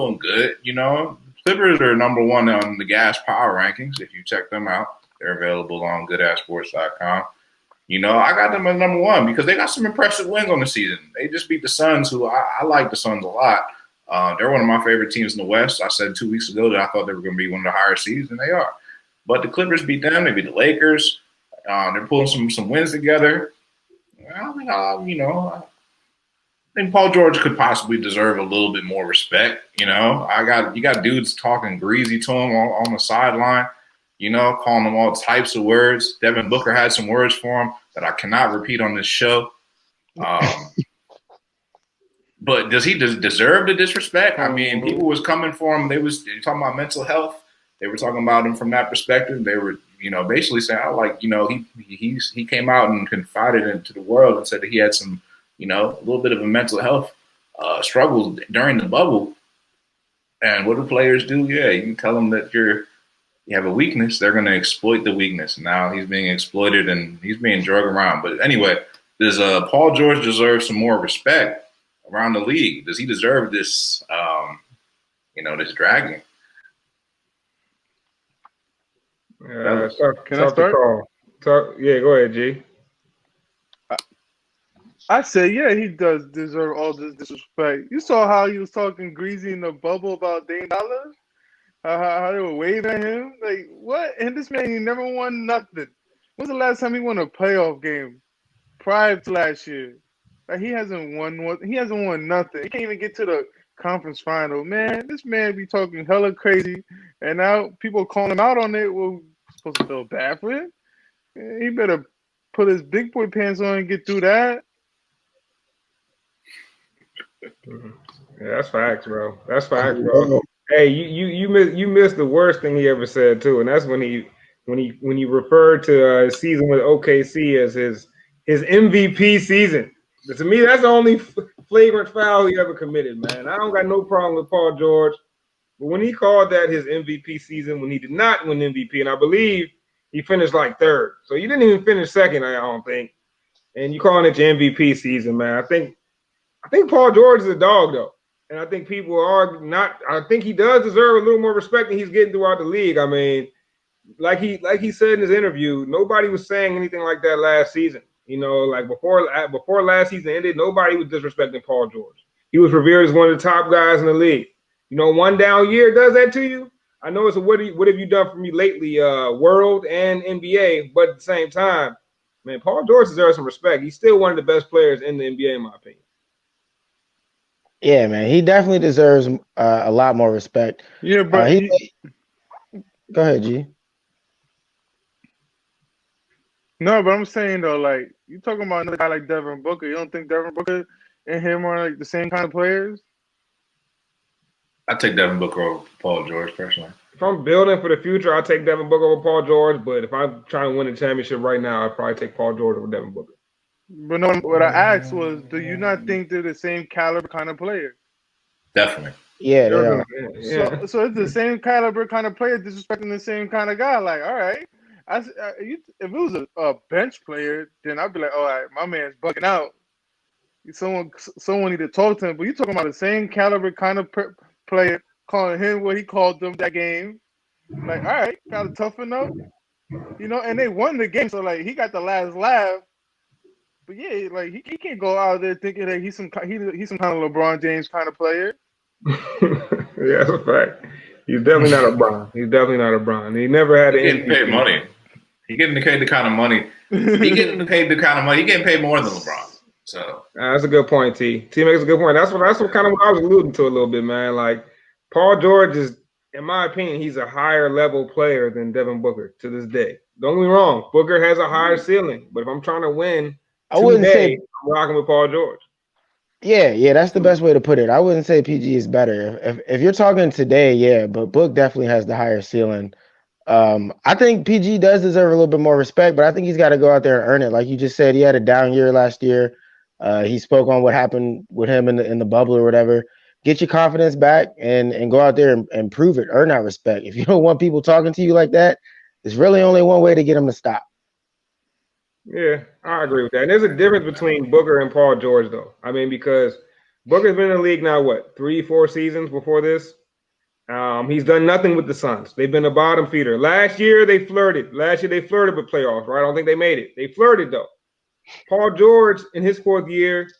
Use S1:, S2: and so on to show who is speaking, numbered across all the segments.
S1: doing good. Clippers are number one on the gas power rankings. If you check them out, they're available on GoodAssSports.com. I got them at number one because they got some impressive wins on the season. They just beat the Suns, who I like the Suns a lot. They're one of my favorite teams in the West. I said 2 weeks ago that I thought they were going to be one of the higher seeds, and they are. But the Clippers beat them. They beat the Lakers. They're pulling some wins together. I think Paul George could possibly deserve a little bit more respect. You got dudes talking greasy to him on the sideline. Calling him all types of words. Devin Booker had some words for him that I cannot repeat on this show. But does he deserve the disrespect? I mean, people was coming for him. They were talking about mental health. They were talking about him from that perspective. They were, basically saying, he came out and confided into the world and said that he had some, a little bit of a mental health struggle during the bubble. And what do players do? Yeah, you can tell them that you have a weakness. They're going to exploit the weakness. Now he's being exploited and he's being dragged around. But anyway, does Paul George deserve some more respect around the league? Does he deserve this, this dragging?
S2: Can I start? Yeah, go ahead, G.
S3: I say, yeah, he does deserve all this disrespect. You saw how he was talking greasy in the bubble about Dame Dollar? How they were waving at him? Like, what? And this man, he never won nothing. When's the last time he won a playoff game? Prior to last year. Like, he hasn't won nothing. He can't even get to the conference final. Man, this man be talking hella crazy, and now people calling him out on it. Well, supposed to feel bad for it? He better put his big boy pants on and get through that.
S2: Yeah, that's facts, bro. That's facts, bro. Hey, you missed the worst thing he ever said too, and that's when he referred to his season with OKC as his MVP season. But to me, that's the only flagrant foul he ever committed, man. I don't got no problem with Paul George, but when he called that his MVP season, when he did not win MVP, and I believe he finished like third, so you didn't even finish second, I don't think. And you calling it your MVP season, man? I think Paul George is a dog, though. And I think people are not. I think he does deserve a little more respect than he's getting throughout the league. I mean, like he said in his interview, nobody was saying anything like that last season. Like before last season ended, nobody was disrespecting Paul George. He was revered as one of the top guys in the league. One down year does that to you. I know it's a what have you done for me lately, world and NBA, but at the same time, man, Paul George deserves some respect. He's still one of the best players in the NBA, in my opinion.
S4: Yeah, man, he definitely deserves a lot more respect.
S3: Yeah, but
S4: go ahead, G.
S3: No, but I'm saying though, like, you talking about another guy like Devin Booker. You don't think Devin Booker and him are like the same kind of players?
S1: I take Devin Booker over Paul George personally.
S2: If I'm building for the future, I take Devin Booker over Paul George. But if I'm trying to win a championship right now, I'd probably take Paul George over Devin Booker.
S3: But no, what I asked was, do you not think they're the same caliber kind of player?
S1: Definitely.
S4: Yeah, they are.
S2: Yeah.
S3: So it's the same caliber kind of player disrespecting the same kind of guy. Like, all right, if it was a bench player, then I'd be like, all right, my man's bugging out. Someone need to talk to him. But you're talking about the same caliber kind of player, calling him what he called them that game. Like, all right, gotta toughen up, and they won the game. So like, he got the last laugh. But yeah, like he can't go out there thinking that he's some kind of LeBron James kind of player.
S2: Yeah, that's a fact. He's definitely not a Bron. He's definitely not a Bron. He never had
S1: getting paid money. He getting paid the kind of money. He getting paid the kind of money. He getting paid more than LeBron. So
S2: that's a good point, T. T makes a good point. That's what kind of what I was alluding to a little bit, man. Like Paul George is, in my opinion, he's a higher level player than Devin Booker to this day. Don't get me wrong, Booker has a higher ceiling, but if I'm trying to win,
S4: I wouldn't say
S2: I'm rocking with Paul George.
S4: Yeah, that's the best way to put it. I wouldn't say PG is better. If you're talking today, yeah, but Book definitely has the higher ceiling. I think PG does deserve a little bit more respect, but I think he's got to go out there and earn it. Like you just said, he had a down year last year. He spoke on what happened with him in the bubble or whatever. Get your confidence back and go out there and prove it. Earn that respect. If you don't want people talking to you like that, there's really only one way to get them to stop.
S2: Yeah, I agree with that. And there's a difference between Booker and Paul George, though. I mean, because Booker's been in the league now, what, 3-4 seasons before this? He's done nothing with the Suns. They've been a bottom feeder. Last year they flirted. With playoffs, right? I don't think they made it. They flirted though. Paul George in his 4th year,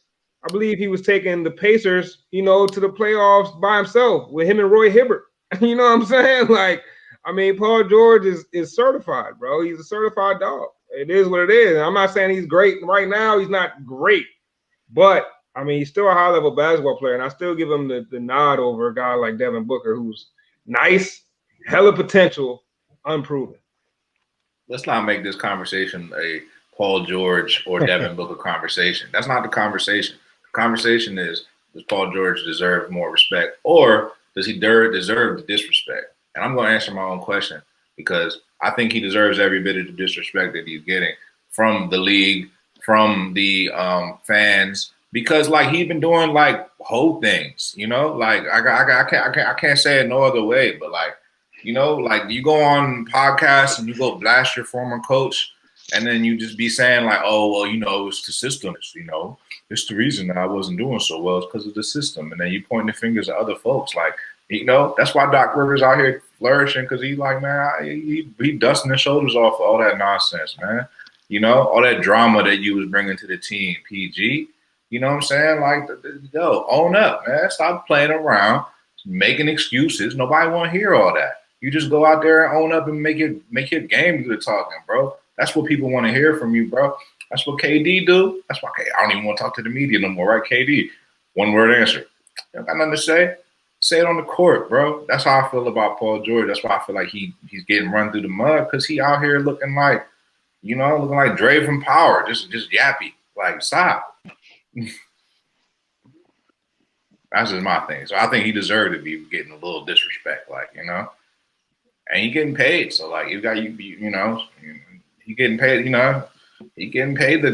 S2: I believe he was taking the Pacers, to the playoffs by himself with him and Roy Hibbert. You know what I'm saying? Like, I mean, Paul George is certified, bro. He's a certified dog. It is what it is. And I'm not saying he's great right now. He's not great, but I mean, he's still a high-level basketball player, and I still give him the nod over a guy like Devin Booker, who's nice, hella potential, unproven.
S1: Let's not make this conversation a Paul George or Devin Booker conversation. That's not the conversation. The conversation is, does Paul George deserve more respect, or does he deserve the disrespect? And I'm going to answer my own question, because I think he deserves every bit of the disrespect that he's getting from the league, from the fans, because like he's been doing like whole things, like I can't say it no other way, but like, like you go on podcasts and you go blast your former coach, and then you just be saying like, oh, well, it's the system, it's the reason that I wasn't doing so well, it's because of the system. And then you point the fingers at other folks. Like, that's why Doc Rivers out here flourishing, because he's like, man, he dusting his shoulders off all that nonsense, man. All that drama that you was bringing to the team, PG. You know what I'm saying? Like, own up, man. Stop playing around, making excuses. Nobody want to hear all that. You just go out there and own up and make your game do the talking, bro. That's what people want to hear from you, bro. That's what KD do. That's why I don't even want to talk to the media no more, right, KD? One word answer. You don't got nothing to say. Say it on the court, bro. That's how I feel about Paul George. That's why I feel like he's getting run through the mud, because he out here looking like, looking like Dre from Power, just yappy. Like, stop. That's just my thing. So I think he deserved to be getting a little disrespect, like, and he getting paid. So like, he getting paid, he getting paid the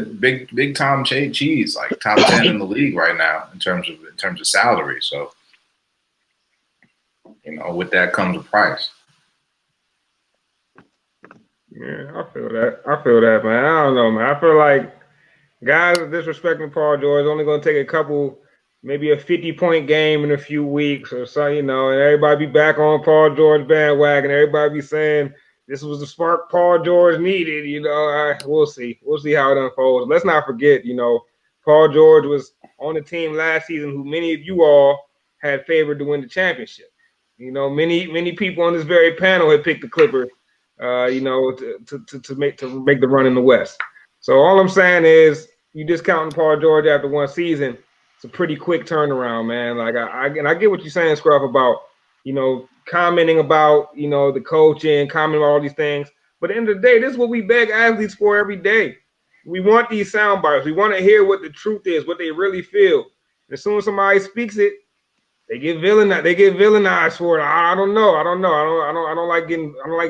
S1: big time cheese, like top 10 in the league right now in terms of salary. So with that comes a price.
S2: Yeah, I feel that, man. I don't know, man. I feel like guys are disrespecting Paul George. Only going to take a couple, maybe a 50-point game in a few weeks or so, and everybody be back on Paul George bandwagon. Everybody be saying this was the spark Paul George needed. We'll see. We'll see how it unfolds. Let's not forget, Paul George was on the team last season who many of you all had favored to win the championship. Many people on this very panel had picked the Clippers, to make the run in the West. So all I'm saying is, you discounting Paul George after one season, it's a pretty quick turnaround, man. Like I get what you're saying, Scruff, about commenting about the coaching, commenting about all these things. But at the end of the day, this is what we beg athletes for every day. We want these sound bites. We want to hear what the truth is, what they really feel. And as soon as somebody speaks it, they get villainized. They get villainized for it. I don't know. I don't like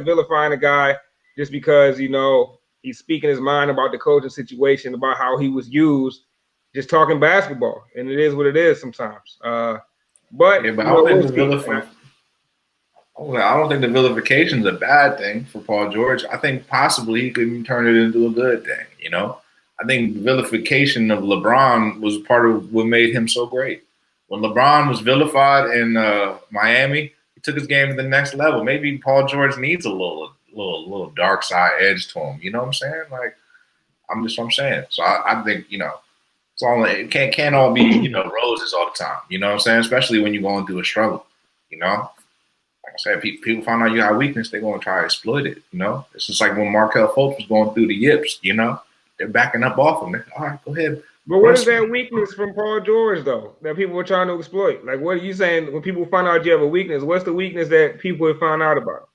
S2: vilifying a guy just because he's speaking his mind about the coaching situation, about how he was used, just talking basketball, and it is what it is sometimes. But
S1: I don't think the vilification is a bad thing for Paul George. I think possibly he could turn it into a good thing. I think the vilification of LeBron was part of what made him so great. When LeBron was vilified in Miami, he took his game to the next level. Maybe Paul George needs a little dark side edge to him. You know what I'm saying? Like, I'm saying. So I think it's all, it can't all be roses all the time. You know what I'm saying? Especially when you're going through a struggle. Like I said, people find out you have weakness, they're going to try to exploit it. It's just like when Markelle Fultz was going through the yips. They're backing up off him. All right, go ahead.
S2: But what is that weakness from Paul George, though, that people were trying to exploit? Like, what are you saying when people find out you have a weakness? What's the weakness that people have found out about?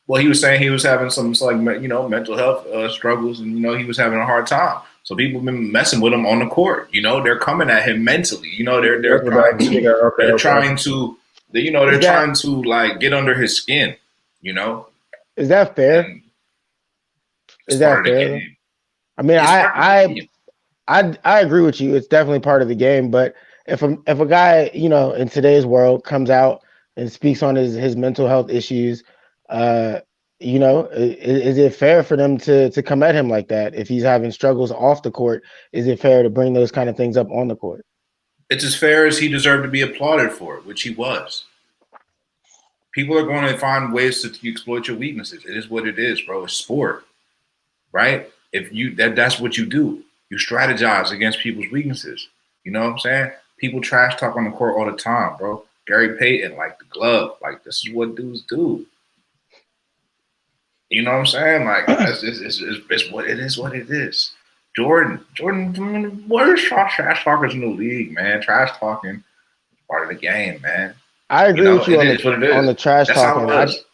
S1: Well, he was saying he was having some, mental health struggles, and, he was having a hard time. So people have been messing with him on the court. They're coming at him mentally. They're trying to like get under his skin.
S4: Is that fair? Is that fair? I mean, I agree with you. It's definitely part of the game. But if a guy, in today's world comes out and speaks on his mental health issues, is it fair for them to come at him like that? If he's having struggles off the court, is it fair to bring those kind of things up on the court?
S1: it's as fair as he deserved to be applauded for it, which he was. People are going to find ways to exploit your weaknesses. It is what it is, bro. It's sport, right? If you that's what you do. You strategize against people's weaknesses. You know what I'm saying? People trash talk on the court all the time, bro. Gary Payton, like the glove, like this is what dudes do. You know what I'm saying? Like it's what it is. What it is. Jordan, what are trash talkers in the league, man? Trash talking is part of the game, man.
S4: I agree with you on the trash
S1: That's
S4: talking.
S1: how it was.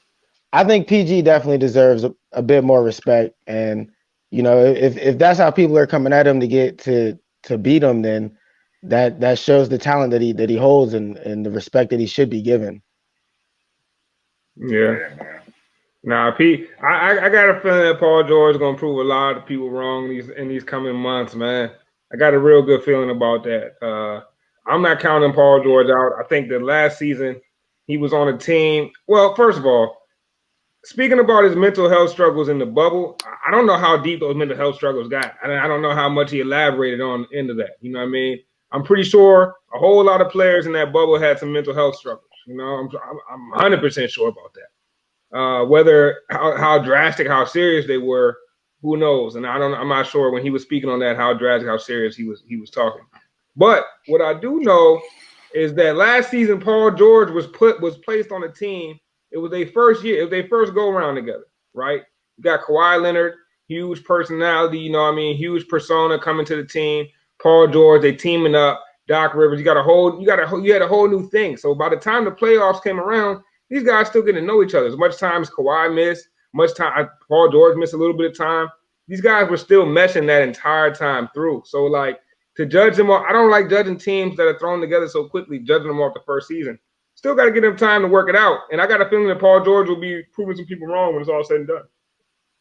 S4: I think PG definitely deserves a bit more respect, and you know, if that's how people are coming at him to get to beat him, then that shows the talent that he holds and the respect that he should be given.
S2: Yeah. Nah, Pete, I got a feeling that Paul George is gonna prove a lot of people wrong in these coming months, man. I got a real good feeling about that. I'm not counting Paul George out. I think that last season he was on a team. Well, first of all, speaking about his mental health struggles in the bubble, I don't know how deep those mental health struggles got. I don't know how much he elaborated on into that. You know what I mean? I'm pretty sure a whole lot of players in that bubble had some mental health struggles. You know, I'm 100% sure about that. Whether how drastic, how serious they were, who knows? And I'm not sure when he was speaking on that how drastic, how serious he was talking. But what I do know is that last season Paul George was placed on a team. It was their first year. It was their first go around together, right? You got Kawhi Leonard, huge personality, you know what I mean, huge persona coming to the team. Paul George, they teaming up. Doc Rivers, you had a whole new thing. So by the time the playoffs came around, these guys still getting to know each other. As much time as Kawhi missed, much time Paul George missed a little bit of time. These guys were still meshing that entire time through. So like to judge them, I don't like judging teams that are thrown together so quickly, judging them off the first season. Still got to give them time to work it out. And I got a feeling that Paul George will be proving some people wrong when it's all said and done.